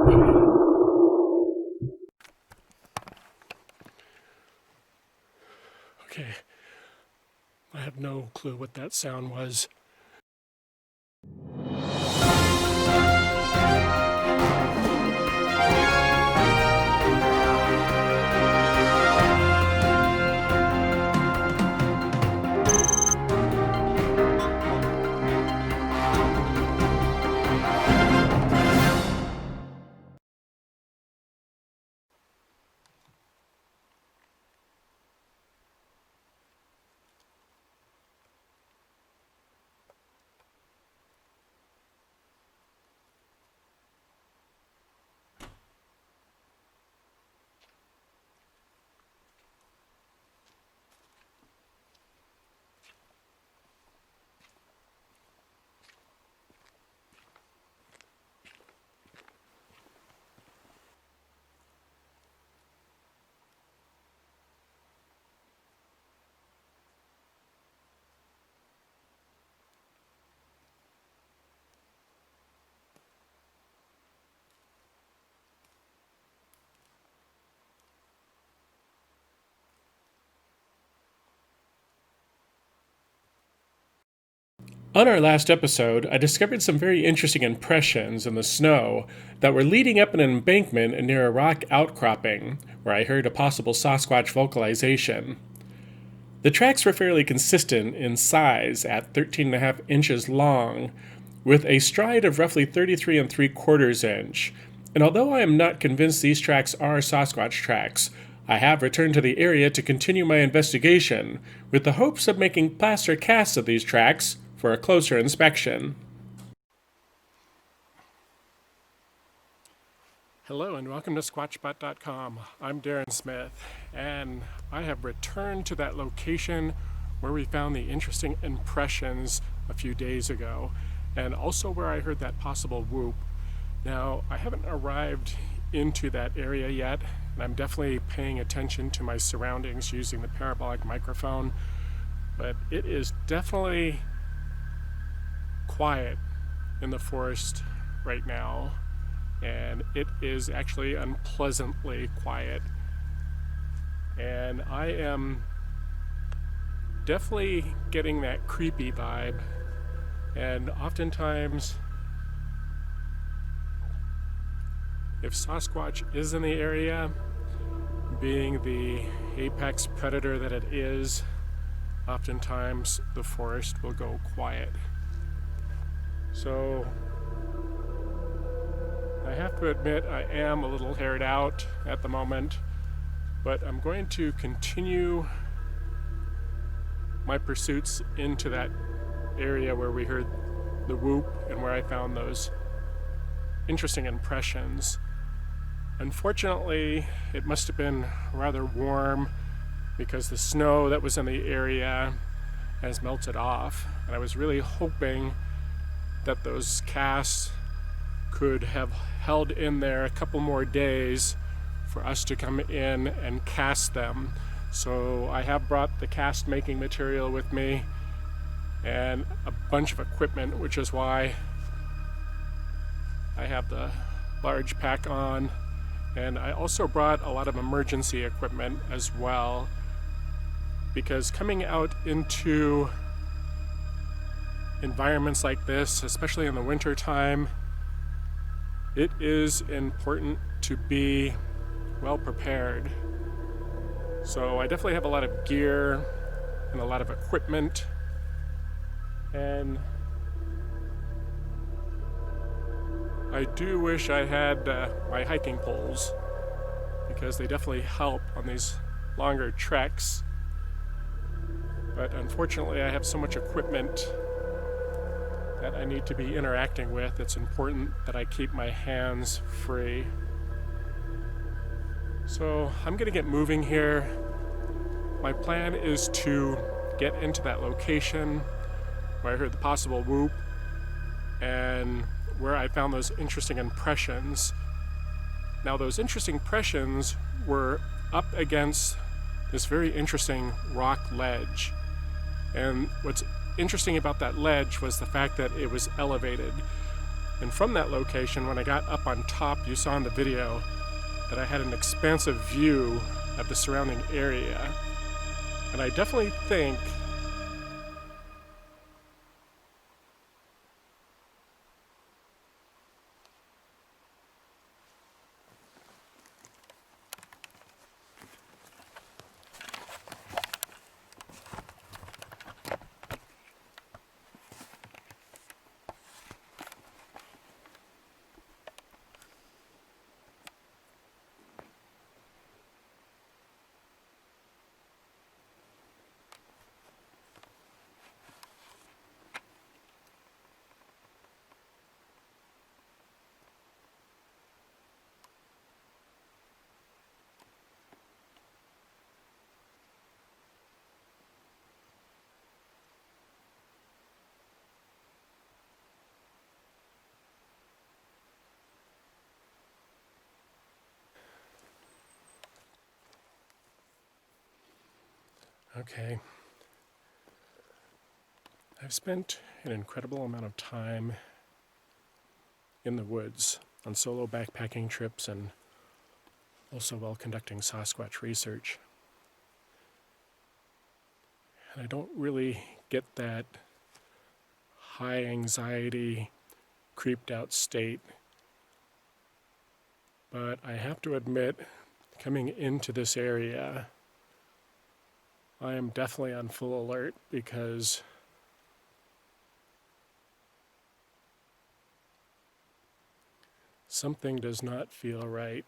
Okay, I have no clue what that sound was. On our last episode, I discovered some very interesting impressions in the snow that were leading up an embankment near a rock outcropping, where I heard a possible Sasquatch vocalization. The tracks were fairly consistent in size at 13.5 inches long, with a stride of roughly 33 3/4 inch, and although I am not convinced these tracks are Sasquatch tracks, I have returned to the area to continue my investigation, with the hopes of making plaster casts of these tracks for a closer inspection. Hello and welcome to SquatchBot.com. I'm Darrin Smith, and I have returned to that location where we found the interesting impressions a few days ago, and also where I heard that possible whoop. Now, I haven't arrived into that area yet, and I'm definitely paying attention to my surroundings using the parabolic microphone, but it is definitely quiet in the forest right now, and it is actually unpleasantly quiet, and I am definitely getting that creepy vibe. And oftentimes, if Sasquatch is in the area, being the apex predator that it is, oftentimes the forest will go quiet. So I have to admit I am a little haired out at the moment, but I'm going to continue my pursuits into that area where we heard the whoop and where I found those interesting impressions. Unfortunately, it must have been rather warm because the snow that was in the area has melted off, and I was really hoping that those casts could have held in there a couple more days for us to come in and cast them. So I have brought the cast making material with me and a bunch of equipment, which is why I have the large pack on, and I also brought a lot of emergency equipment as well, because coming out into environments like this, especially in the winter time, it is important to be well prepared. So I definitely have a lot of gear and a lot of equipment, and I do wish I had my hiking poles, because they definitely help on these longer treks, but unfortunately I have so much equipment that I need to be interacting with. It's important that I keep my hands free. So I'm gonna get moving here. My plan is to get into that location where I heard the possible whoop and where I found those interesting impressions. Now, those interesting impressions were up against this very interesting rock ledge. And what's interesting about that ledge was the fact that it was elevated. And from that location, when I got up on top, you saw in the video that I had an expansive view of the surrounding area. And I definitely think okay. I've spent an incredible amount of time in the woods on solo backpacking trips and also while conducting Sasquatch research. And I don't really get that high anxiety, creeped out state. But I have to admit, coming into this area, I am definitely on full alert because something does not feel right.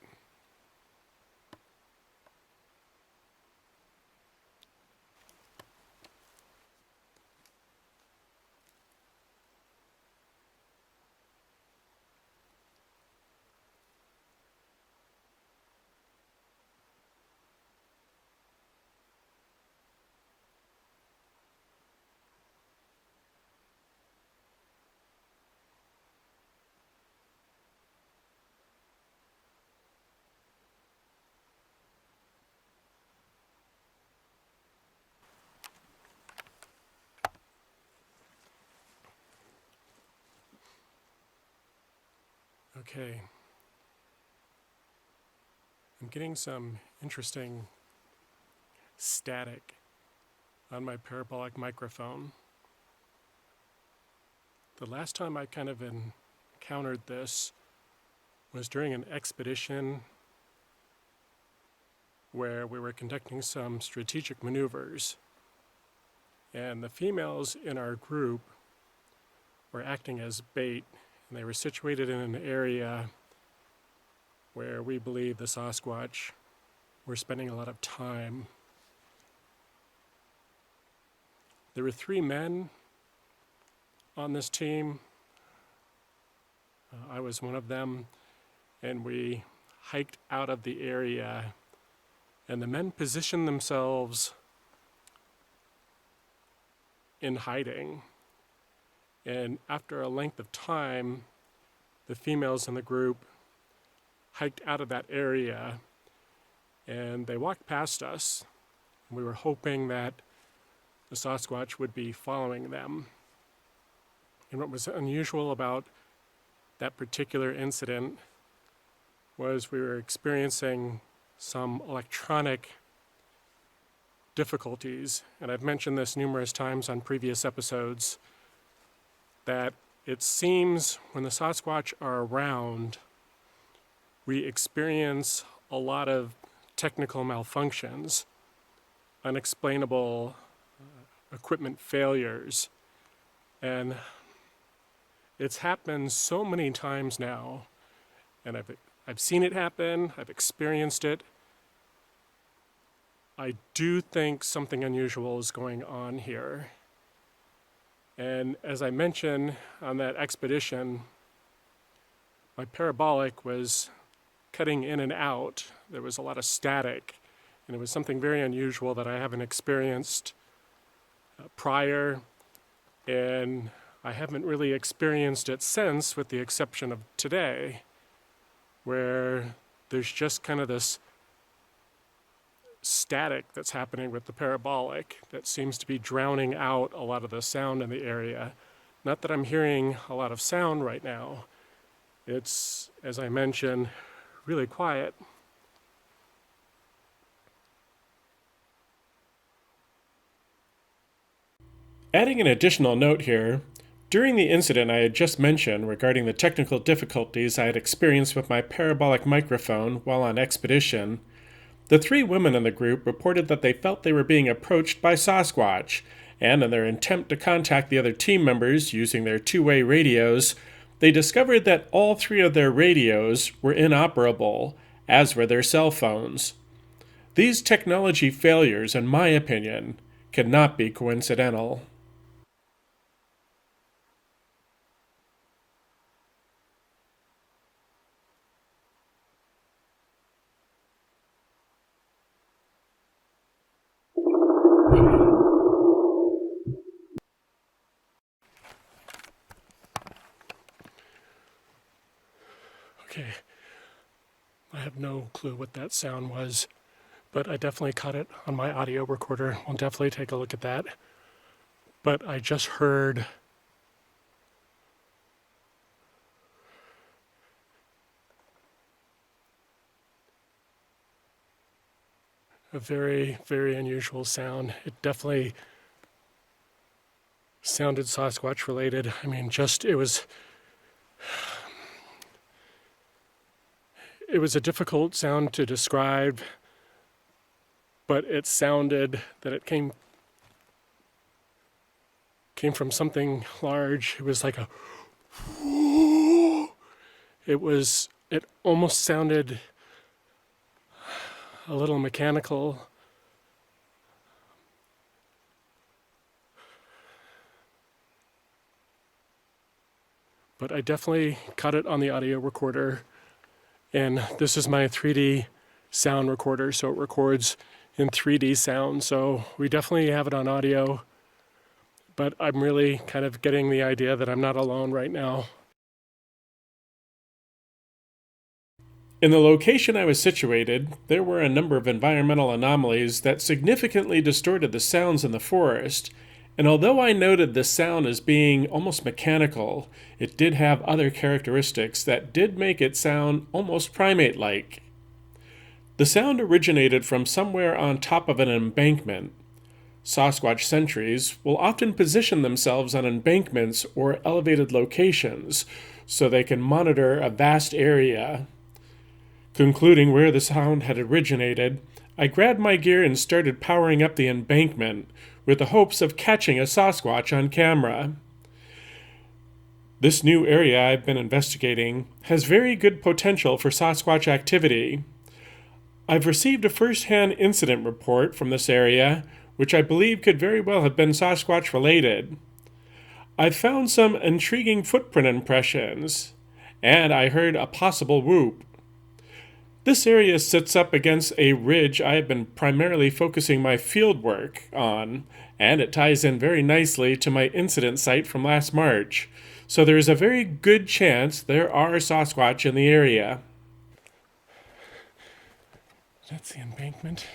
Okay. I'm getting some interesting static on my parabolic microphone. The last time I kind of encountered this was during an expedition where we were conducting some strategic maneuvers, and the females in our group were acting as bait, and they were situated in an area where we believe the Sasquatch were spending a lot of time. There were 3 men on this team. I was one of them, and we hiked out of the area, and the men positioned themselves in hiding. And after a length of time, the females in the group hiked out of that area, and they walked past us. We were hoping that the Sasquatch would be following them. And what was unusual about that particular incident was we were experiencing some electronic difficulties, and I've mentioned this numerous times on previous episodes, that it seems when the Sasquatch are around, we experience a lot of technical malfunctions, unexplainable equipment failures, and it's happened so many times now, and I've seen it happen, I've experienced it. I do think something unusual is going on here. And as I mentioned on that expedition, my parabolic was cutting in and out. There was a lot of static, and it was something very unusual that I haven't experienced prior, and I haven't really experienced it since, with the exception of today, where there's just kind of this static that's happening with the parabolic that seems to be drowning out a lot of the sound in the area. Not that I'm hearing a lot of sound right now, It's, as I mentioned, really quiet. Adding an additional note here, during the incident I had just mentioned regarding the technical difficulties I had experienced with my parabolic microphone while on expedition, the 3 women in the group reported that they felt they were being approached by Sasquatch, and in their attempt to contact the other team members using their two-way radios, they discovered that all 3 of their radios were inoperable, as were their cell phones. These technology failures, in my opinion, cannot be coincidental. Okay, I have no clue what that sound was, but I definitely caught it on my audio recorder. We'll definitely take a look at that. But I just heard a very, very unusual sound. It definitely sounded Sasquatch related. I mean, it was a difficult sound to describe, but it sounded that it came from something large. It was like it almost sounded a little mechanical. But I definitely caught it on the audio recorder. And this is my 3D sound recorder, so it records in 3D sound. So we definitely have it on audio, but I'm really kind of getting the idea that I'm not alone right now. In the location I was situated, there were a number of environmental anomalies that significantly distorted the sounds in the forest, and although I noted the sound as being almost mechanical, it did have other characteristics that did make it sound almost primate-like. The sound originated from somewhere on top of an embankment. Sasquatch sentries will often position themselves on embankments or elevated locations so they can monitor a vast area. Concluding where the sound had originated, I grabbed my gear and started powering up the embankment with the hopes of catching a Sasquatch on camera. This new area I've been investigating has very good potential for Sasquatch activity. I've received a first-hand incident report from this area, which I believe could very well have been Sasquatch related. I've found some intriguing footprint impressions, and I heard a possible whoop. This area sits up against a ridge I have been primarily focusing my field work on, and it ties in very nicely to my incident site from last March, so there is a very good chance there are Sasquatch in the area. That's the embankment,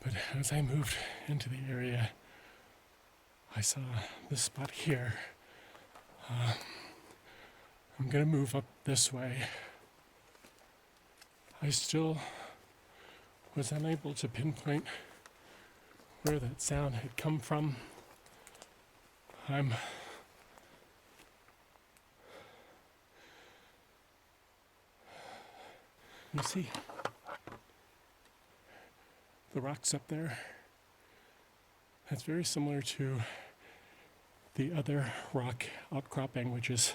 but as I moved into the area, I saw this spot here. I'm going to move up this way. I still was unable to pinpoint where that sound had come from. You see the rocks up there? That's very similar to the other rock outcropping, which is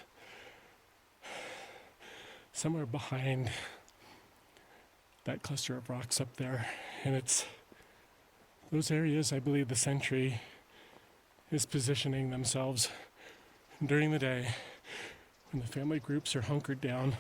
somewhere behind that cluster of rocks up there. And it's those areas I believe the sentry is positioning themselves during the day when the family groups are hunkered down.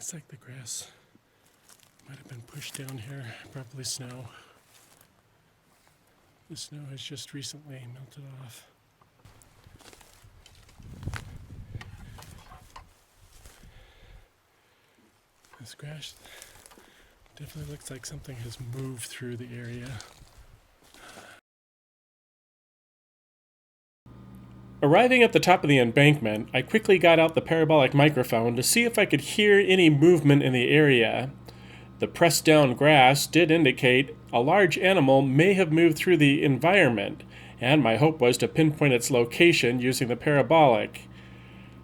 Looks like the grass might have been pushed down here, probably snow. The snow has just recently melted off. This grass definitely looks like something has moved through the area. Arriving at the top of the embankment, I quickly got out the parabolic microphone to see if I could hear any movement in the area. The pressed down grass did indicate a large animal may have moved through the environment, and my hope was to pinpoint its location using the parabolic.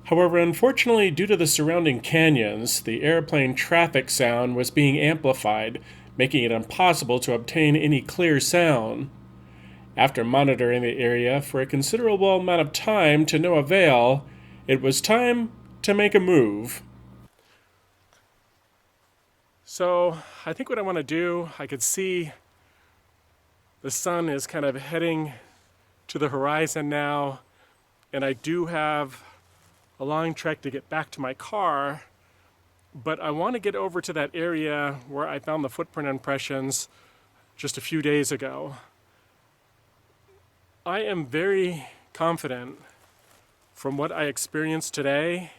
However, unfortunately, due to the surrounding canyons, the airplane traffic sound was being amplified, making it impossible to obtain any clear sound. After monitoring the area for a considerable amount of time to no avail, it was time to make a move. So I think what I want to do, I could see the sun is kind of heading to the horizon now, and I do have a long trek to get back to my car, but I want to get over to that area where I found the footprint impressions just a few days ago. I am very confident from what I experienced today,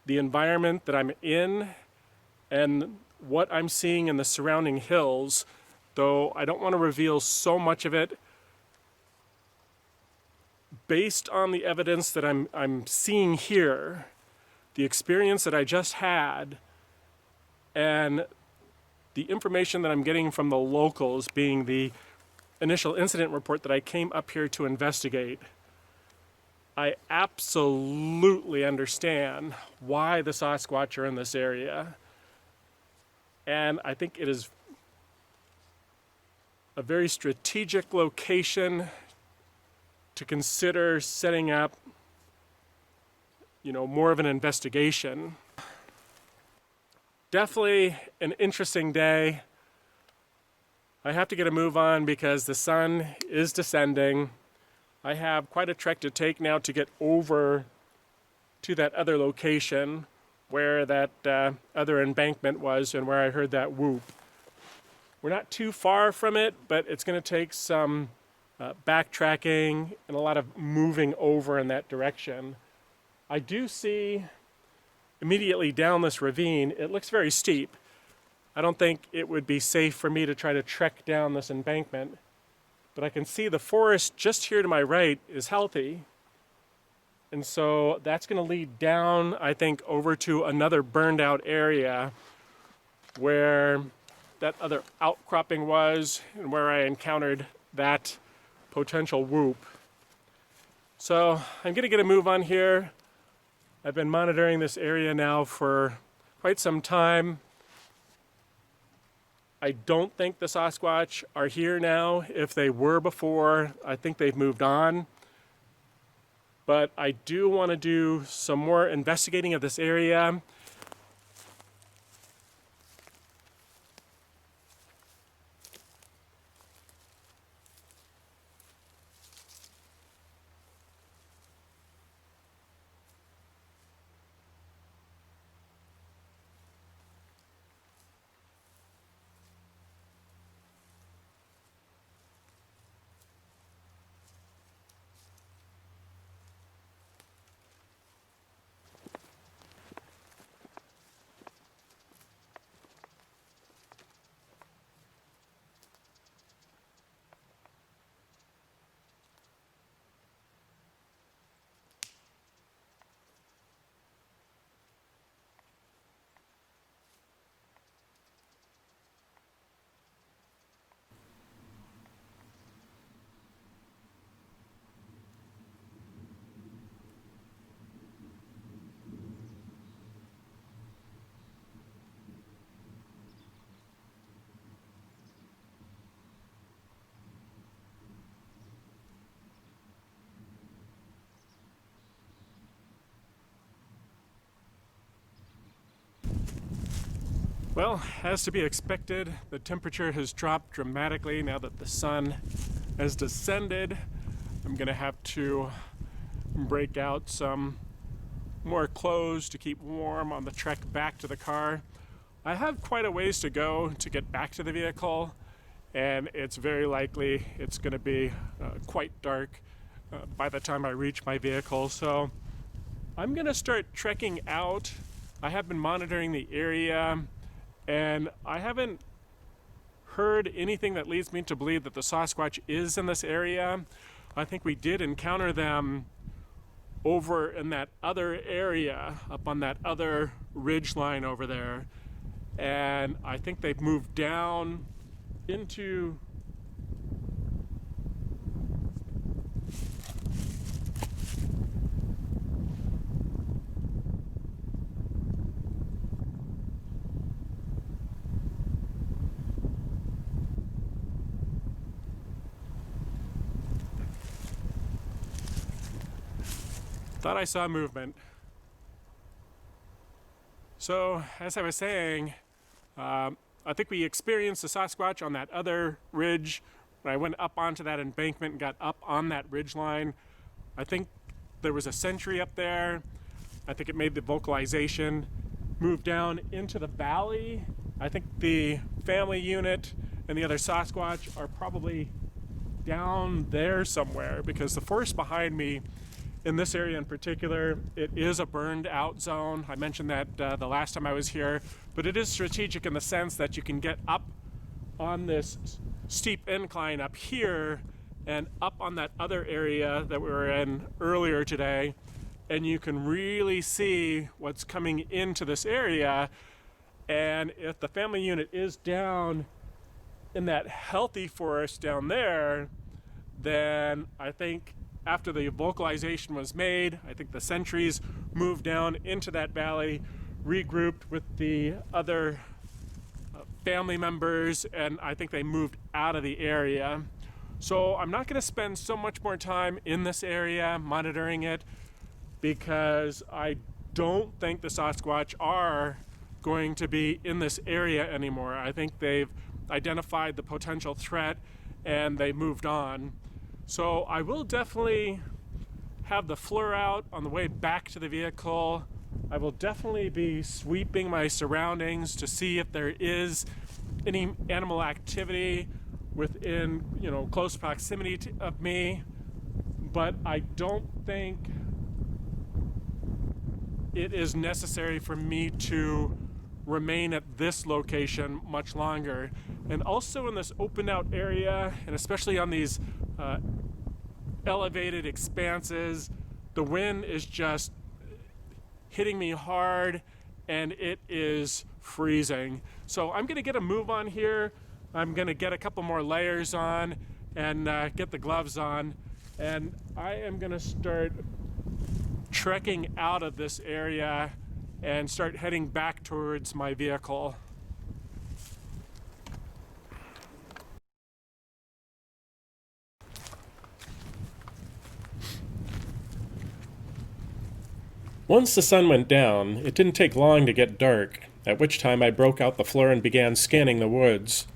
the environment that I'm in, and what I'm seeing in the surrounding hills, though I don't want to reveal so much of it. Based on the evidence that I'm seeing here, the experience that I just had, and the information that I'm getting from the locals, being the initial incident report that I came up here to investigate, I absolutely understand why the Sasquatch are in this area. And I think it is a very strategic location to consider setting up, more of an investigation. Definitely an interesting day. I have to get a move on because the sun is descending. I have quite a trek to take now to get over to that other location where that other embankment was and where I heard that whoop. We're not too far from it, but it's going to take some backtracking and a lot of moving over in that direction. I do see immediately down this ravine, it looks very steep. I don't think it would be safe for me to try to trek down this embankment, but I can see the forest just here to my right is healthy. And so that's going to lead down, I think, over to another burned out area where that other outcropping was and where I encountered that potential whoop. So I'm going to get a move on here. I've been monitoring this area now for quite some time. I don't think the Sasquatch are here now. If they were before, I think they've moved on. But I do want to do some more investigating of this area. Well, as to be expected, the temperature has dropped dramatically now that the sun has descended. I'm going to have to break out some more clothes to keep warm on the trek back to the car. I have quite a ways to go to get back to the vehicle, and it's very likely it's going to be quite dark by the time I reach my vehicle. So I'm going to start trekking out. I have been monitoring the area, and I haven't heard anything that leads me to believe that the Sasquatch is in this area. I think we did encounter them over in that other area, up on that other ridge line over there. And I think they've moved down into thought I saw movement. So, as I was saying, I think we experienced the Sasquatch on that other ridge. When I went up onto that embankment and got up on that ridge line, I think there was a sentry up there. I think it made the vocalization, moved down into the valley. I think the family unit and the other Sasquatch are probably down there somewhere, because the forest behind me, in this area in particular, it is a burned out zone. I mentioned that the last time I was here, but it is strategic in the sense that you can get up on this steep incline up here and up on that other area that we were in earlier today, and you can really see what's coming into this area. And if the family unit is down in that healthy forest down there, then I think after the vocalization was made, I think the sentries moved down into that valley, regrouped with the other family members, and I think they moved out of the area. So I'm not going to spend so much more time in this area monitoring it, because I don't think the Sasquatch are going to be in this area anymore. I think they've identified the potential threat and they moved on. So I will definitely have the FLIR out on the way back to the vehicle. I will definitely be sweeping my surroundings to see if there is any animal activity within, close proximity of me. But I don't think it is necessary for me to remain at this location much longer. And also in this open out area, and especially on these elevated expanses, the wind is just hitting me hard and it is freezing. So I'm gonna get a move on here. I'm gonna get a couple more layers on and get the gloves on, and I am gonna start trekking out of this area and start heading back towards my vehicle. Once the sun went down, it didn't take long to get dark, at which time I broke out the FLIR and began scanning the woods.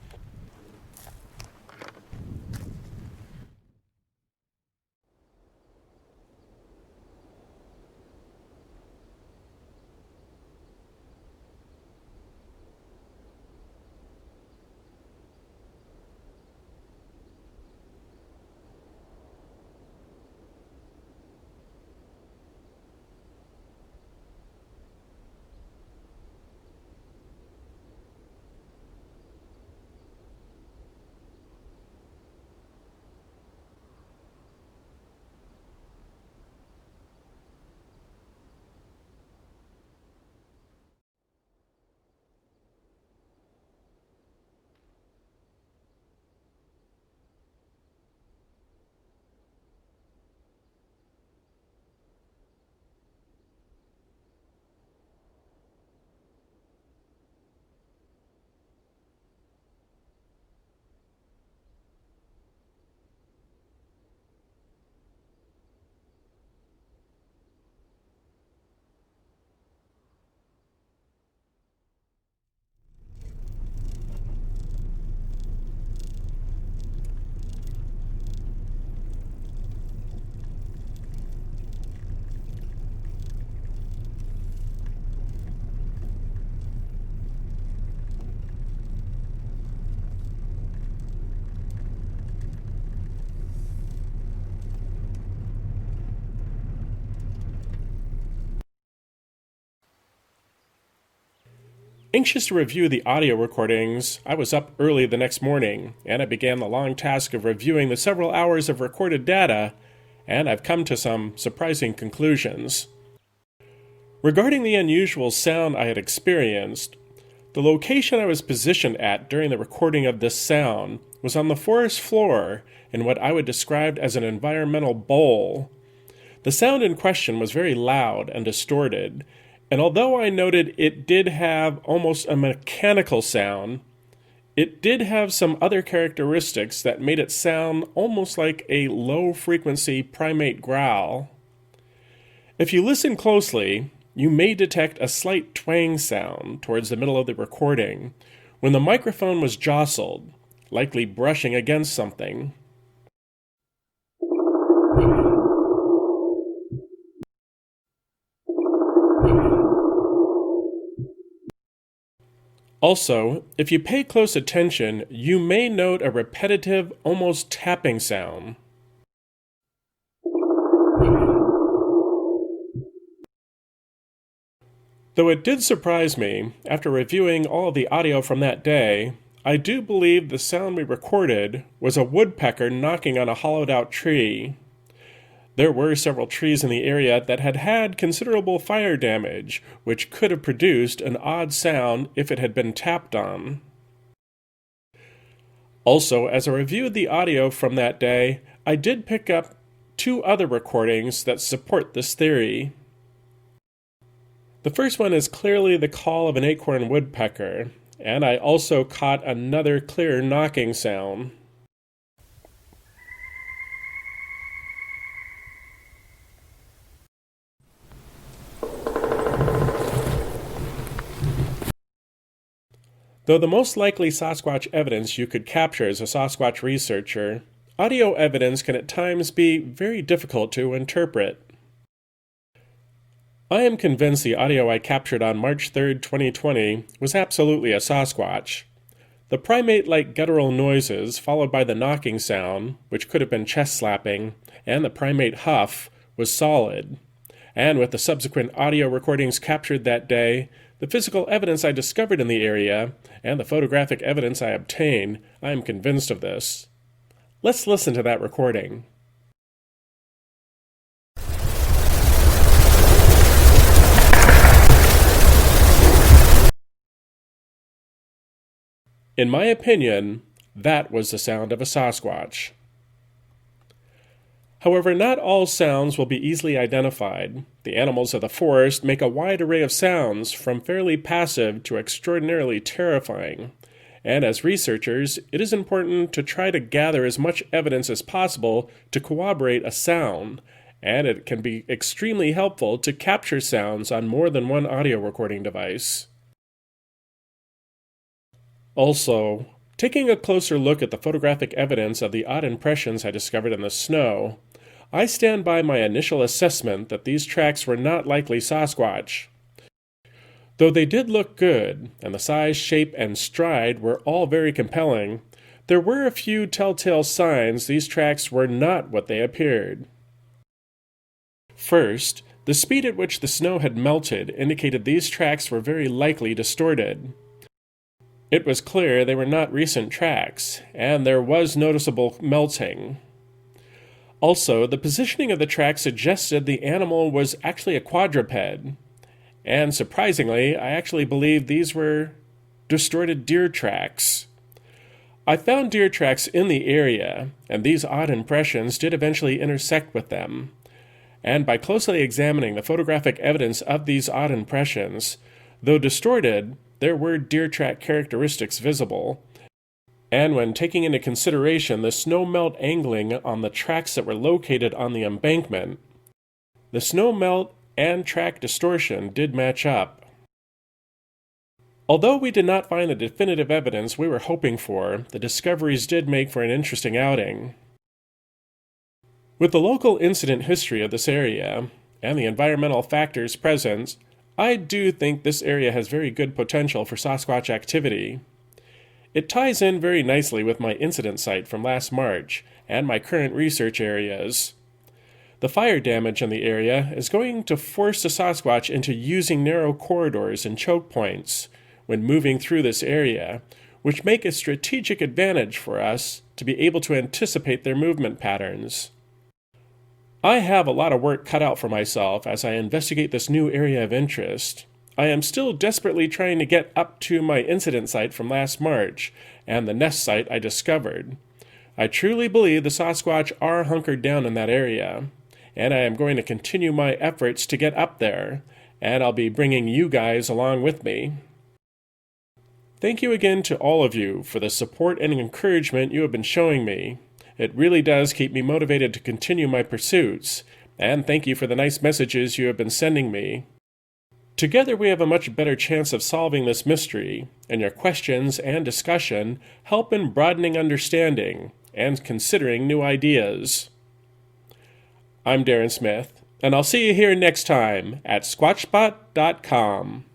Anxious to review the audio recordings, I was up early the next morning, and I began the long task of reviewing the several hours of recorded data, and I've come to some surprising conclusions. Regarding the unusual sound I had experienced, the location I was positioned at during the recording of this sound was on the forest floor in what I would describe as an environmental bowl. The sound in question was very loud and distorted, and although I noted it did have almost a mechanical sound, it did have some other characteristics that made it sound almost like a low-frequency primate growl. If you listen closely, you may detect a slight twang sound towards the middle of the recording when the microphone was jostled, likely brushing against something. Also, if you pay close attention, you may note a repetitive, almost tapping sound. Though it did surprise me, after reviewing all of the audio from that day, I do believe the sound we recorded was a woodpecker knocking on a hollowed-out tree. There were several trees in the area that had had considerable fire damage, which could have produced an odd sound if it had been tapped on. Also, as I reviewed the audio from that day, I did pick up 2 other recordings that support this theory. The first one is clearly the call of an acorn woodpecker, and I also caught another clear knocking sound. Though the most likely Sasquatch evidence you could capture as a Sasquatch researcher, audio evidence can at times be very difficult to interpret. I am convinced the audio I captured on March 3, 2020 was absolutely a Sasquatch. The primate-like guttural noises, followed by the knocking sound, which could have been chest slapping, and the primate huff, was solid. And with the subsequent audio recordings captured that day, the physical evidence I discovered in the area, and the photographic evidence I obtained, I am convinced of this. Let's listen to that recording. In my opinion, that was the sound of a Sasquatch. However, not all sounds will be easily identified. The animals of the forest make a wide array of sounds, from fairly passive to extraordinarily terrifying. And as researchers, it is important to try to gather as much evidence as possible to corroborate a sound, and it can be extremely helpful to capture sounds on more than one audio recording device. Also, taking a closer look at the photographic evidence of the odd impressions I discovered in the snow, I stand by my initial assessment that these tracks were not likely Sasquatch. Though they did look good, and the size, shape, and stride were all very compelling, there were a few telltale signs these tracks were not what they appeared. First, the speed at which the snow had melted indicated these tracks were very likely distorted. It was clear they were not recent tracks, and there was noticeable melting. Also, the positioning of the track suggested the animal was actually a quadruped, and surprisingly, I actually believe these were distorted deer tracks. I found deer tracks in the area, and these odd impressions did eventually intersect with them. And by closely examining the photographic evidence of these odd impressions, though distorted, there were deer track characteristics visible. And when taking into consideration the snow melt angling on the tracks that were located on the embankment, the snow melt and track distortion did match up. Although we did not find the definitive evidence we were hoping for, the discoveries did make for an interesting outing. With the local incident history of this area, and the environmental factors present, I do think this area has very good potential for Sasquatch activity. It ties in very nicely with my incident site from last March and my current research areas. The fire damage in the area is going to force the Sasquatch into using narrow corridors and choke points, when moving through this area, which make a strategic advantage for us to be able to anticipate their movement patterns. I have a lot of work cut out for myself as I investigate this new area of interest. I am still desperately trying to get up to my incident site from last March and the nest site I discovered. I truly believe the Sasquatch are hunkered down in that area, and I am going to continue my efforts to get up there, and I'll be bringing you guys along with me. Thank you again to all of you for the support and encouragement you have been showing me. It really does keep me motivated to continue my pursuits, and thank you for the nice messages you have been sending me. Together we have a much better chance of solving this mystery, and your questions and discussion help in broadening understanding and considering new ideas. I'm Darrin Smith, and I'll see you here next time at squatchbot.com.